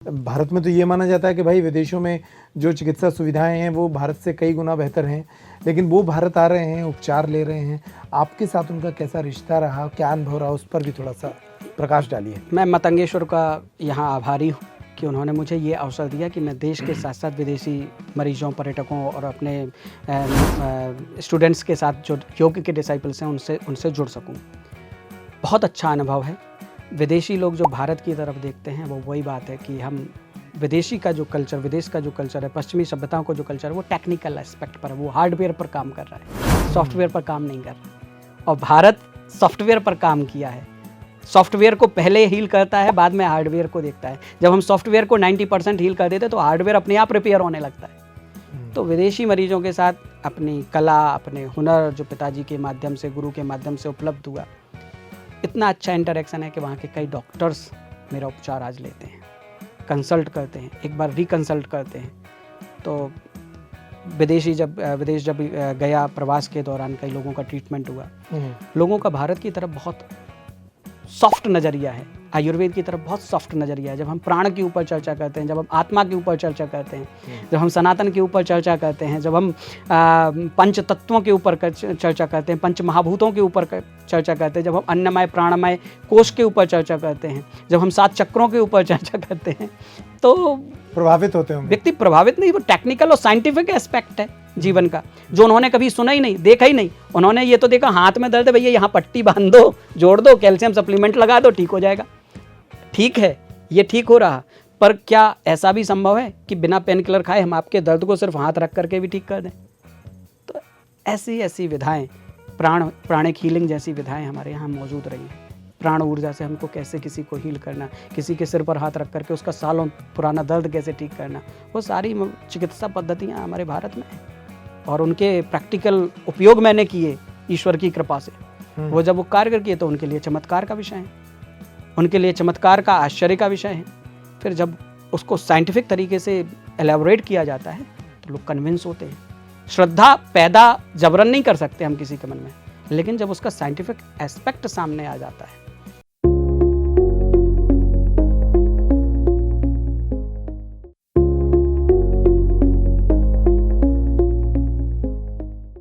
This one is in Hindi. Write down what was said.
भारत में तो ये माना जाता है कि भाई विदेशों में जो चिकित्सा सुविधाएं हैं वो भारत से कई गुना बेहतर हैं, लेकिन वो भारत आ रहे हैं, उपचार ले रहे हैं। आपके साथ उनका कैसा रिश्ता रहा, क्या अनुभव रहा, उस पर भी थोड़ा-सा प्रकाश डालिए। मैं मतंगेश्वर का यहाँ आभारी हूँ कि उन्होंने मुझे ये अवसर दिया कि मैं देश के साथ-साथ विदेशी मरीजों, पर्यटकों और अपने स्टूडेंट्स के साथ जो योग के डिसाइपल्स हैं उनसे जुड़ सकूँ। बहुत अच्छा अनुभव है। विदेशी लोग जो भारत की तरफ देखते हैं वो वही बात है कि हम विदेशी का जो कल्चर, विदेश का जो कल्चर है, पश्चिमी सभ्यताओं का जो कल्चर है वो टेक्निकल एस्पेक्ट पर है, वो हार्डवेयर पर काम कर रहा है, सॉफ्टवेयर पर काम नहीं कर रहा। और भारत सॉफ्टवेयर पर काम किया है। सॉफ्टवेयर को पहले हील करता है, बाद में हार्डवेयर को देखता है। जब हम सॉफ्टवेयर को 90% हील कर देते तो हार्डवेयर अपने आप रिपेयर होने लगता है। तो विदेशी मरीजों के साथ अपनी कला, अपने हुनर जो पिताजी के माध्यम से, गुरु के माध्यम से उपलब्ध हुआ, इतना अच्छा इंटरेक्शन है कि वहाँ के कई डॉक्टर्स मेरा उपचार आज लेते हैं, कंसल्ट करते हैं, एक बार रिकंसल्ट करते हैं। तो विदेश जब गया प्रवास के दौरान कई लोगों का ट्रीटमेंट हुआ। लोगों का भारत की तरफ बहुत सॉफ्ट नज़रिया है, आयुर्वेद की तरफ बहुत सॉफ्ट नज़रिया है। जब हम प्राण के ऊपर चर्चा करते हैं, जब हम आत्मा के ऊपर चर्चा करते हैं, जब हम सनातन के ऊपर चर्चा करते हैं, जब हम पंच तत्वों के ऊपर चर्चा करते हैं, पंच महाभूतों के ऊपर चर्चा करते हैं, जब हम अन्नमय प्राणमय कोश के ऊपर चर्चा करते हैं, जब हम 7 चक्रों के ऊपर चर्चा करते हैं, तो प्रभावित होते हैं व्यक्ति प्रभावित नहीं, वो टेक्निकल और साइंटिफिक एस्पेक्ट है जीवन का, जो उन्होंने कभी सुना ही नहीं, देखा ही नहीं। उन्होंने ये तो देखा हाथ में दर्द है, भैया यहाँ पट्टी बांध दो, जोड़ दो, कैल्शियम सप्लीमेंट लगा दो, ठीक हो जाएगा। ठीक है, ये ठीक हो रहा, पर क्या ऐसा भी संभव है कि बिना पेन किलर खाए हम आपके दर्द को सिर्फ हाथ रख करके भी ठीक कर दें? तो ऐसी विधाएं, प्राणिक हीलिंग जैसी विधाएं हमारे यहाँ मौजूद रही हैं। प्राण ऊर्जा से हमको कैसे किसी को हील करना, किसी के सिर पर हाथ रख करके उसका सालों पुराना दर्द कैसे ठीक करना, वो सारी चिकित्सा पद्धतियाँ हमारे भारत में हैं और उनके प्रैक्टिकल उपयोग मैंने किए ईश्वर की कृपा से। वो जब वो कार्य किए तो उनके लिए चमत्कार का विषय है, उनके लिए चमत्कार का, आश्चर्य का विषय है। फिर जब उसको साइंटिफिक तरीके से एलैबोरेट किया जाता है तो लोग कन्विंस होते हैं। श्रद्धा पैदा जबरन नहीं कर सकते हम किसी के मन में, लेकिन जब उसका साइंटिफिक एस्पेक्ट सामने आ जाता है